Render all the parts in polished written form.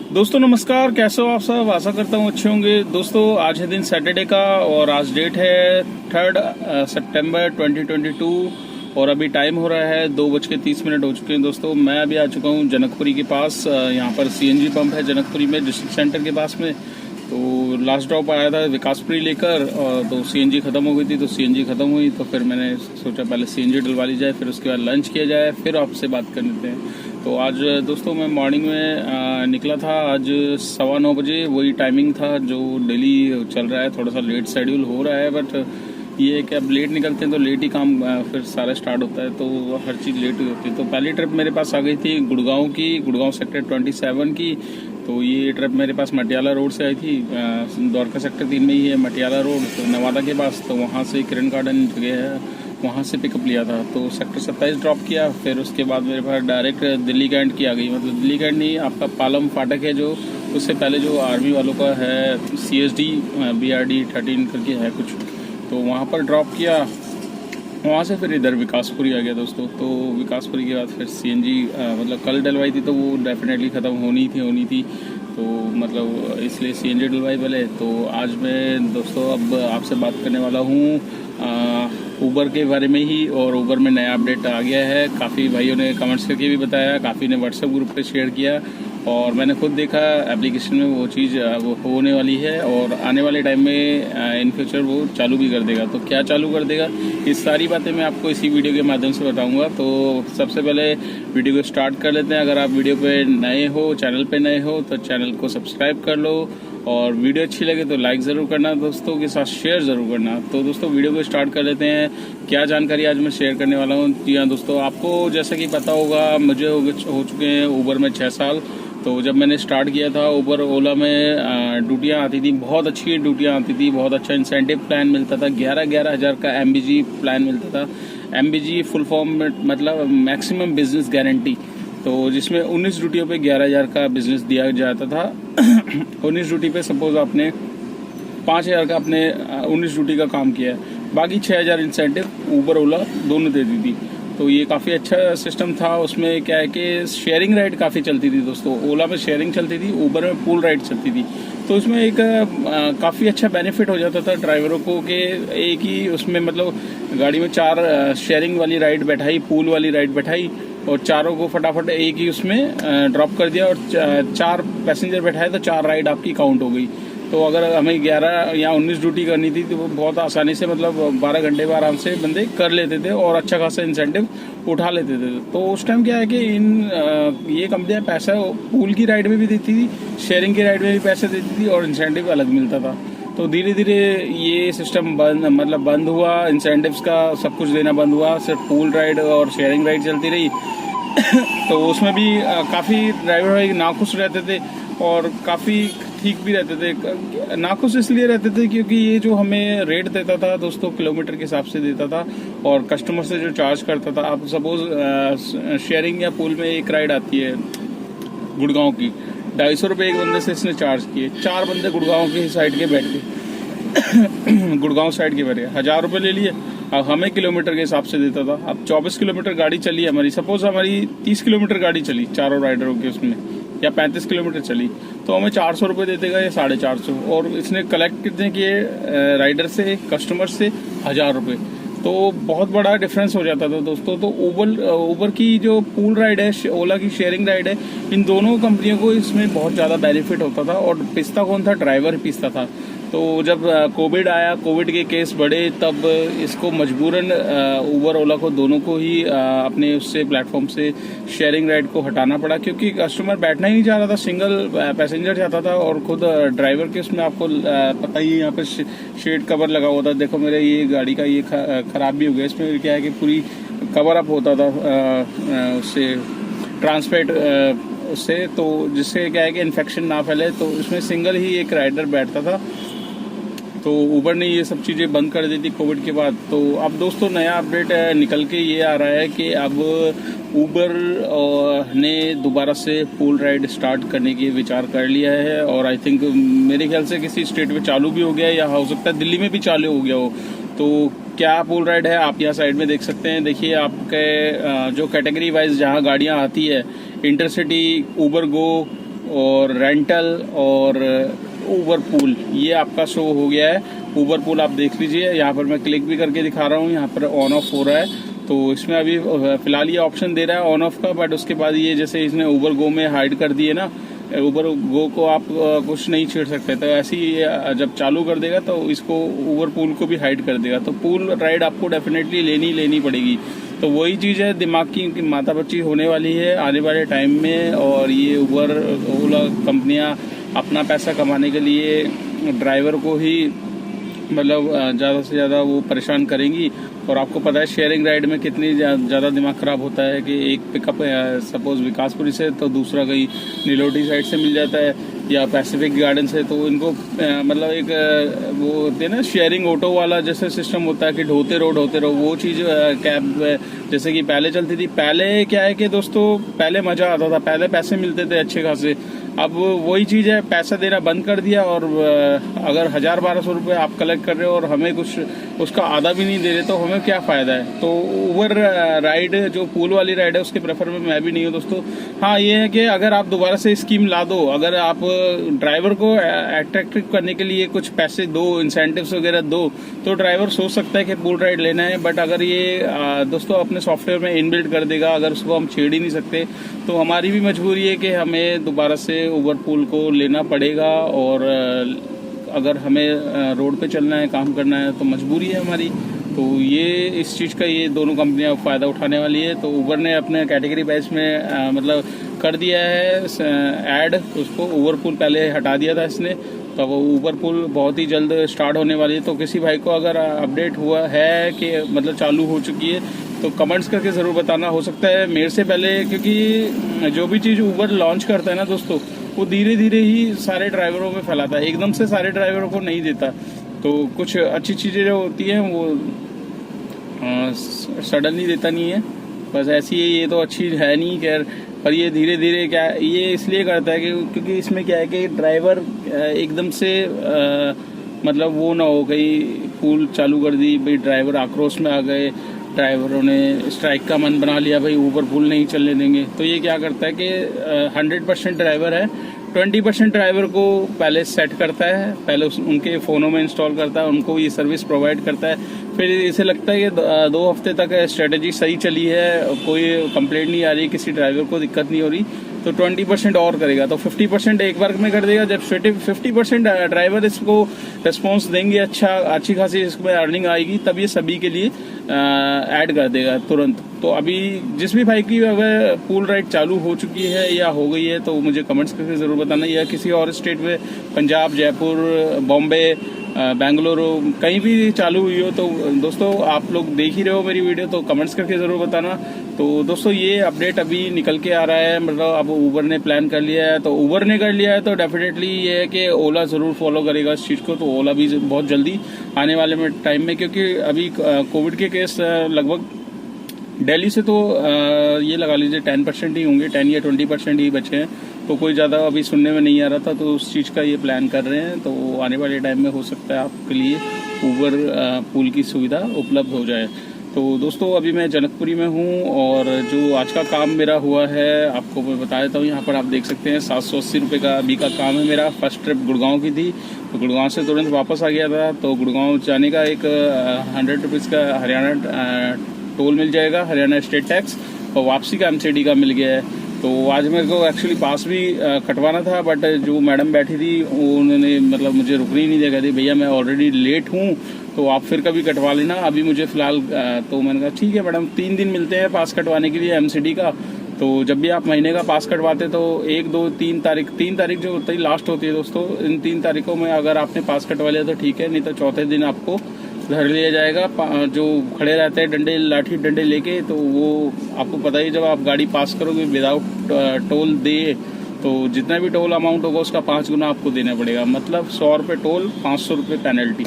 दोस्तों नमस्कार, कैसे हो आप सब। आशा करता हूँ अच्छे होंगे। दोस्तों आज है दिन सैटरडे का और आज डेट है 3 सितंबर 2022 और अभी टाइम हो रहा है 2:30 हो चुके हैं। दोस्तों मैं अभी आ चुका हूँ जनकपुरी के पास। यहाँ पर सीएनजी पंप है जनकपुरी में, डिस्ट्रिक्ट सेंटर के पास में। तो लास्ट ड्रॉप आया था विकासपुरी लेकर और तो सीएनजी खत्म हो गई थी, तो सीएनजी खत्म हुई तो फिर मैंने सोचा पहले सीएनजी डलवा ली जाए, फिर उसके बाद लंच किया जाए, फिर आपसे बात कर लेते हैं। तो आज दोस्तों मैं मॉर्निंग में निकला था। आज 9:15 बजे वही टाइमिंग था जो डेली चल रहा है। थोड़ा सा लेट शेड्यूल हो रहा है, बट ये है कि अब लेट निकलते हैं तो लेट ही काम फिर सारा स्टार्ट होता है, तो हर चीज़ लेट ही होती है। तो पहली ट्रिप मेरे पास आ गई थी गुड़गांव की, गुड़गांव सेक्टर 27 की। तो ये ट्रिप मेरे पास मटियाला रोड से आई थी। द्वारका सेक्टर 3 में ही है मटियाला रोड, तो नवादा के पास। तो वहाँ से किरण गार्डन जगह है, वहाँ से पिकअप लिया था। तो सेक्टर 27 ड्रॉप किया। फिर उसके बाद मेरे पास डायरेक्ट दिल्ली कैंट की आ गई। मतलब दिल्ली कैंट नहीं, आपका पालम फाटक है जो, उससे पहले जो आर्मी वालों का है CSD BRD 13 करके है कुछ, तो वहाँ पर ड्रॉप किया। वहाँ से फिर इधर विकासपुरी आ गया दोस्तों। तो विकासपुरी के बाद फिर CNG मतलब कल डलवाई थी तो वो डेफिनेटली ख़त्म होनी थी। तो मतलब इसलिए CNG डलवाई पहले। तो आज मैं दोस्तों अब आपसे बात करने वाला हूँ ऊबर के बारे में ही। और ऊबर में नया अपडेट आ गया है। काफ़ी भाइयों ने कमेंट्स करके भी बताया, काफ़ी ने व्हाट्सएप ग्रुप पे शेयर किया और मैंने खुद देखा एप्लीकेशन में वो चीज़ वो होने वाली है और आने वाले टाइम में इन फ्यूचर वो चालू भी कर देगा। तो क्या चालू कर देगा, ये सारी बातें मैं आपको इसी वीडियो के माध्यम से बताऊंगा। तो सबसे पहले वीडियो को स्टार्ट कर लेते हैं। अगर आप वीडियो पे नए हो, चैनल पे नए हो, तो चैनल को सब्सक्राइब कर लो और वीडियो अच्छी लगे तो लाइक ज़रूर करना, दोस्तों के साथ शेयर ज़रूर करना। तो दोस्तों वीडियो को स्टार्ट कर लेते हैं। क्या जानकारी आज मैं शेयर करने वाला हूँ। जी हाँ दोस्तों, आपको जैसा कि पता होगा, मुझे हो चुके हैं ऊबर में 6 साल। तो जब मैंने स्टार्ट किया था ऊबर ओला में ड्यूटियाँ आती थी, बहुत अच्छी ड्यूटियाँ आती थी, बहुत अच्छा इंसेंटिव प्लान मिलता था। 11 हज़ार का MBG प्लान मिलता था। MBG फुल फॉर्म मतलब मैक्सिमम बिजनेस गारंटी, तो जिसमें 19 ड्यूटियों पे 11,000 का बिजनेस दिया जाता था। 19 ड्यूटी पे सपोज आपने 5,000 का अपने 19 ड्यूटी का काम किया है, बाकी 6,000 इंसेंटिव ऊबर ओला दोनों देती थी। तो ये काफ़ी अच्छा सिस्टम था। उसमें क्या है कि शेयरिंग राइड काफ़ी चलती थी दोस्तों। ओला में शेयरिंग चलती थी, ऊबर में पूल राइड चलती थी। तो इसमें एक काफ़ी अच्छा बेनिफिट हो जाता था ड्राइवरों को कि एक ही उसमें मतलब गाड़ी में 4 शेयरिंग वाली राइड बैठाई, पूल वाली राइड बैठाई और चारों को फटाफट एक ही उसमें ड्रॉप कर दिया और 4 पैसेंजर बैठाए तो 4 राइड आपकी काउंट हो गई। तो अगर हमें 11 या 19 ड्यूटी करनी थी तो वो बहुत आसानी से मतलब 12 घंटे में आराम से बंदे कर लेते थे और अच्छा खासा इंसेंटिव उठा लेते थे। तो उस टाइम क्या है कि ये कंपनियां पैसा पूल की राइड में भी देती थी, शेयरिंग की राइड में भी पैसे देती थी और इंसेंटिव अलग मिलता था। तो धीरे धीरे ये सिस्टम बंद हुआ, इंसेंटिव्स का सब कुछ देना बंद हुआ, सिर्फ पूल राइड और शेयरिंग राइड चलती रही। तो उसमें भी काफ़ी ड्राइवर भाई नाखुश रहते थे और काफ़ी ठीक भी रहते थे। नाखुश इसलिए रहते थे क्योंकि ये जो हमें रेट देता था दोस्तों किलोमीटर के हिसाब से देता था और कस्टमर से जो चार्ज करता था। आप सपोज शेयरिंग या पूल में एक राइड आती है गुड़गांव की, 250 रुपये एक बंदे से इसने चार्ज किए। 4 बंदे गुड़गांव की साइड के बैठ के गुड़गांव साइड के बैठे 1,000 रुपये ले लिए। अब हमें किलोमीटर के हिसाब से देता था। अब 24 किलोमीटर गाड़ी चली हमारी, सपोज हमारी 30 किलोमीटर गाड़ी चली चारों राइडरों की उसमें, या 35 किलोमीटर चली, तो हमें 400 रुपये दे देगा या 450। और इसने कलेक्ट कितने किए राइडर से, कस्टमर से 1,000 रुपये। तो बहुत बड़ा डिफरेंस हो जाता था दोस्तों। तो ऊबर की जो पूल राइड है, ओला की शेयरिंग राइड है, इन दोनों कंपनियों को इसमें बहुत ज़्यादा बेनिफिट होता था। और पिसता कौन था? ड्राइवर पिसता था। तो जब कोविड आया, कोविड के केस बढ़े, तब इसको मजबूरन ऊबर ओला को दोनों को ही अपने उससे प्लेटफॉर्म से शेयरिंग राइड को हटाना पड़ा, क्योंकि कस्टमर बैठना ही नहीं चाह रहा था, सिंगल पैसेंजर चाहता था। और खुद ड्राइवर के उसमें आपको पता ही है, यहाँ पे शेड कवर लगा हुआ था। देखो मेरे ये गाड़ी का ये खराब भी हो गया। इसमें क्या है कि पूरी कवर अप होता था उससे ट्रांसपेरेंट उससे, तो जिससे क्या है कि इन्फेक्शन ना फैले। तो इसमें सिंगल ही एक राइडर बैठता था। तो ऊबर ने ये सब चीज़ें बंद कर दी थी कोविड के बाद। तो अब दोस्तों नया अपडेट निकल के ये आ रहा है कि अब ऊबर ने दोबारा से पूल राइड स्टार्ट करने की विचार कर लिया है। और आई थिंक मेरे ख्याल से किसी स्टेट में चालू भी हो गया है, या हो सकता है दिल्ली में भी चालू हो गया हो। तो क्या पूल राइड है आप यहाँ साइड में देख सकते हैं। देखिए आपके जो कैटेगरी वाइज जहाँ गाड़ियाँ आती है, इंटरसिटी, ऊबर गो, और रेंटल और ऊबर पूल, ये आपका शो हो गया है। ऊबर पूल आप देख लीजिए, यहाँ पर मैं क्लिक भी करके दिखा रहा हूँ, यहाँ पर ऑन ऑफ हो रहा है। तो इसमें अभी फिलहाल ये ऑप्शन दे रहा है ऑन ऑफ का, बट उसके बाद ये जैसे इसने ऊबर गो में हाइड कर दिए ना, ऊबर गो को आप कुछ नहीं छेड़ सकते। तो ऐसे ही जब चालू कर देगा तो इसको ऊबर पूल को भी हाइड कर देगा। तो पूल राइड आपको डेफिनेटली लेनी पड़ेगी। तो वही चीज़ है, दिमाग की माथा पच्ची होने वाली है आने वाले टाइम में। और ये ऊबर ओला कंपनियां अपना पैसा कमाने के लिए ड्राइवर को ही मतलब ज़्यादा से ज़्यादा वो परेशान करेंगी। और आपको पता है शेयरिंग राइड में कितनी ज़्यादा दिमाग ख़राब होता है कि एक पिकअप सपोज विकासपुरी से तो दूसरा कहीं नीलोटी साइड से मिल जाता है या पैसिफिक गार्डन से। तो इनको मतलब एक वो होते हैं ना शेयरिंग ऑटो वाला जैसे सिस्टम होता है कि ढोते रहो वो चीज़ कैब जैसे कि पहले चलती थी। पहले क्या है कि दोस्तों पहले मज़ा आता था, पहले पैसे मिलते थे अच्छे खासे। अब वही चीज़ है, पैसा देना बंद कर दिया। और अगर 1000-1200 रुपये आप कलेक्ट कर रहे हो और हमें कुछ उसका आधा भी नहीं दे रहे तो हमें क्या फ़ायदा है। तो ऊबर राइड जो पूल वाली राइड है उसके प्रेफर में मैं भी नहीं हूँ दोस्तों। हाँ ये है कि अगर आप दोबारा से स्कीम ला दो, अगर आप ड्राइवर को अट्रैक्टिव करने के लिए कुछ पैसे दो, इंसेंटिव्स वगैरह दो, तो ड्राइवर सोच सकता है कि पूल राइड लेना है। बट अगर ये दोस्तों अपने सॉफ्टवेयर में इनबिल्ट कर देगा, अगर उसको हम छेड़ ही नहीं सकते, तो हमारी भी मजबूरी है कि हमें दोबारा से ऊबर पूल को लेना पड़ेगा। और अगर हमें रोड पे चलना है, काम करना है, तो मजबूरी है हमारी। तो ये इस चीज़ का ये दोनों कंपनियां फ़ायदा उठाने वाली है। तो ऊबर ने अपने कैटेगरी वाइज में मतलब कर दिया है ऐड, उसको ऊबर पूल पहले हटा दिया था इसने, तो वो ऊबर पूल बहुत ही जल्द स्टार्ट होने वाली है। तो किसी भाई को अगर अपडेट हुआ है कि मतलब चालू हो चुकी है तो कमेंट्स करके ज़रूर बताना। हो सकता है मेरे से पहले, क्योंकि जो भी चीज़ ऊबर लॉन्च करता है ना दोस्तों, वो धीरे धीरे ही सारे ड्राइवरों में फैलाता है, एकदम से सारे ड्राइवरों को नहीं देता। तो कुछ अच्छी चीज़ें जो होती हैं वो सडनली देता नहीं है, बस ऐसी है। ये तो अच्छी है नहीं खैर, पर ये धीरे धीरे क्या ये इसलिए करता है कि क्योंकि इसमें क्या है कि ड्राइवर एकदम से मतलब वो ना हो, कहीं पूल चालू कर दी भाई, ड्राइवर आक्रोश में आ गए, ड्राइवरों ने स्ट्राइक का मन बना लिया भाई ऊबर पूल नहीं चलने देंगे। तो ये क्या करता है कि 100% ड्राइवर है, 20% ड्राइवर को पहले सेट करता है, पहले उनके फ़ोनों में इंस्टॉल करता है, उनको ये सर्विस प्रोवाइड करता है। फिर इसे लगता है कि 2 हफ्ते तक स्ट्रेटजी सही चली है, कोई कंप्लेंट नहीं आ रही, किसी ड्राइवर को दिक्कत नहीं हो रही, तो 20% और करेगा। तो 50% एक बार में कर देगा। जब 50% ड्राइवर इसको रिस्पॉन्स देंगे, अच्छी खासी इसमें अर्निंग आएगी, तब ये सभी के लिए ऐड कर देगा तुरंत। तो अभी जिस भी भाई की अगर पूल राइड चालू हो चुकी है या हो गई है तो मुझे कमेंट्स करके ज़रूर बताना, या किसी और स्टेट में पंजाब, जयपुर, बॉम्बे, बेंगलुरु कहीं भी चालू हुई हो, तो दोस्तों आप लोग देख ही रहे हो मेरी वीडियो, तो कमेंट्स करके ज़रूर बताना। तो दोस्तों ये अपडेट अभी निकल के आ रहा है, मतलब अब ऊबर ने प्लान कर लिया है। तो ऊबर ने कर लिया है तो डेफिनेटली ये है कि ओला ज़रूर फॉलो करेगा इस चीज़ को। तो ओला भी बहुत जल्दी आने वाले टाइम में, क्योंकि अभी कोविड के केस लगभग दिल्ली से तो ये लगा लीजिए 10% ही होंगे, 10 या 20% ही बचे हैं। तो कोई ज़्यादा अभी सुनने में नहीं आ रहा था, तो उस चीज़ का ये प्लान कर रहे हैं। तो आने वाले टाइम में हो सकता है आपके लिए ऊबर पूल की सुविधा उपलब्ध हो जाए। तो दोस्तों अभी मैं जनकपुरी में हूँ, और जो आज का काम मेरा हुआ है आपको मैं बता देता हूँ। यहाँ पर आप देख सकते हैं 780 रुपये का अभी का काम है मेरा। फर्स्ट ट्रिप गुड़गांव की थी, तो गुड़गांव से तुरंत वापस आ गया था। तो गुड़गांव जाने का एक 100 रुपीज़ का हरियाणा टोल मिल जाएगा, हरियाणा स्टेट टैक्स, और वापसी का MCD का मिल गया है। तो आज मेरे को एक्चुअली पास भी कटवाना था, बट जो मैडम बैठी थी उन्होंने मतलब मुझे रुकनी नहीं दिया, कहती भैया मैं ऑलरेडी लेट हूँ, तो आप फिर कभी कटवा लेना, अभी मुझे फ़िलहाल। तो मैंने कहा ठीक है मैडम, 3 दिन मिलते हैं पास कटवाने के लिए MCD का। तो जब भी आप महीने का पास कटवाते तो 1, 2, 3 तारीख, 3 तारीख जो होती है लास्ट होती है दोस्तों, इन 3 तारीखों में अगर आपने पास कटवा लिया तो ठीक है, नहीं तो चौथे दिन आपको धर लिया जाएगा। जो खड़े रहते हैं डंडे, लाठी डंडे लेके, तो वो आपको पता ही, जब आप गाड़ी पास करोगे विदाउट टोल दे, तो जितना भी टोल अमाउंट होगा उसका 5 गुना आपको देना पड़ेगा। मतलब 100 रुपये टोल, 500 रुपये पेनल्टी।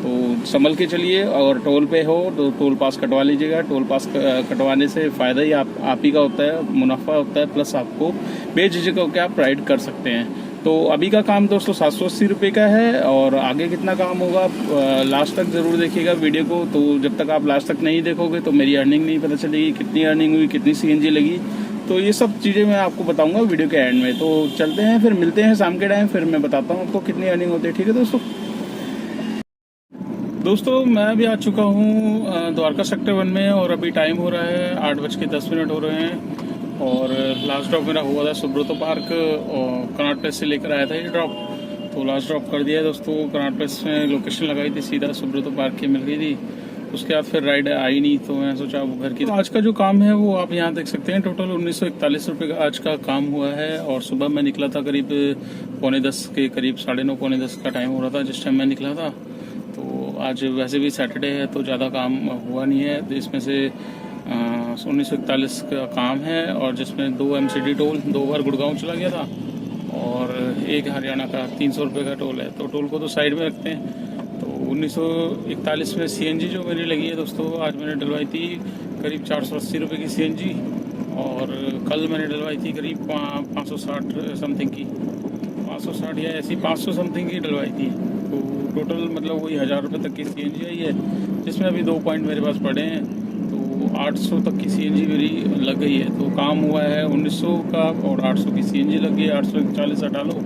तो संभल के चलिए, और टोल पे हो तो टोल पास कटवा लीजिएगा। टोल पास कटवाने से फ़ायदा ही आप ही का होता है, मुनाफा होता है, प्लस आपको बेझिझक होकर आप राइड कर सकते हैं। तो अभी का काम दोस्तों 780 रुपये का है, और आगे कितना काम होगा लास्ट तक ज़रूर देखिएगा वीडियो को। तो जब तक आप लास्ट तक नहीं देखोगे तो मेरी अर्निंग नहीं पता चलेगी, कितनी अर्निंग हुई, कितनी CNG लगी। तो ये सब चीज़ें मैं आपको बताऊंगा वीडियो के एंड में। तो चलते हैं, फिर मिलते हैं शाम के टाइम, फिर मैं बताता हूँ आपको कितनी अर्निंग होती है। ठीक है दोस्तों मैं अभी आ चुका हूँ द्वारका सेक्टर 1 में, और अभी टाइम हो रहा है 8:10 हो रहे हैं। और लास्ट ड्रॉप मेरा हुआ था सुब्रतो पार्क, और कनॉट प्लेस से लेकर आया था ये ड्रॉप। तो लास्ट ड्रॉप कर दिया दोस्तों, कनॉट प्लेस में लोकेशन लगाई थी, सीधा सुब्रतो पार्क की मिल गई थी। उसके बाद फिर राइड आई नहीं, तो मैं सोचा अब घर की। तो आज का जो काम है वो आप यहाँ देख सकते हैं, टोटल 1941 रुपये का आज का काम हुआ है। और सुबह मैं निकला था करीब 9:45 के करीब, 9:30 पौने 10 का टाइम हो रहा था जिस टाइम मैं निकला था। तो आज वैसे भी सैटरडे है तो ज़्यादा काम हुआ नहीं है। तो इसमें से 1941 का काम है, और जिसमें 2 MCD टोल, 2 बार गुड़गांव चला गया था, और 1 हरियाणा का 300 रुपये का टोल है। तो टोल को तो साइड में रखते हैं। तो 1941 में CNG जो मेरी लगी है दोस्तों, आज मैंने डलवाई थी करीब 480 रुपये की CNG, और कल मैंने डलवाई थी करीब 560 समथिंग की, 560 या ऐसी 500 समथिंग की डलवाई थी। तो टोटल मतलब वही 1000 रुपये तक की CNG आई है, जिसमें अभी 2 पॉइंट मेरे पास पड़े हैं। तो 800 तक की CNG मेरी लग गई है। तो काम हुआ है 1900 का, और 800 की CNG लग गई है, 840 हटा लो।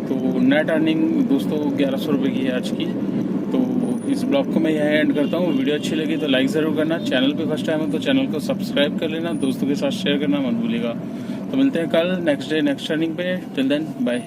तो नेट अर्निंग दोस्तों 1100 रुपये की है आज की। तो इस ब्लॉग को मैं यहाँ एंड करता हूँ। वीडियो अच्छी लगी तो लाइक ज़रूर करना, चैनल पे फर्स्ट टाइम है तो चैनल को सब्सक्राइब कर लेना, दोस्तों के साथ शेयर करना मत भूलिएगा। तो मिलते हैं कल नेक्स्ट डे नेक्स्ट अर्निंग पे। Till then bye.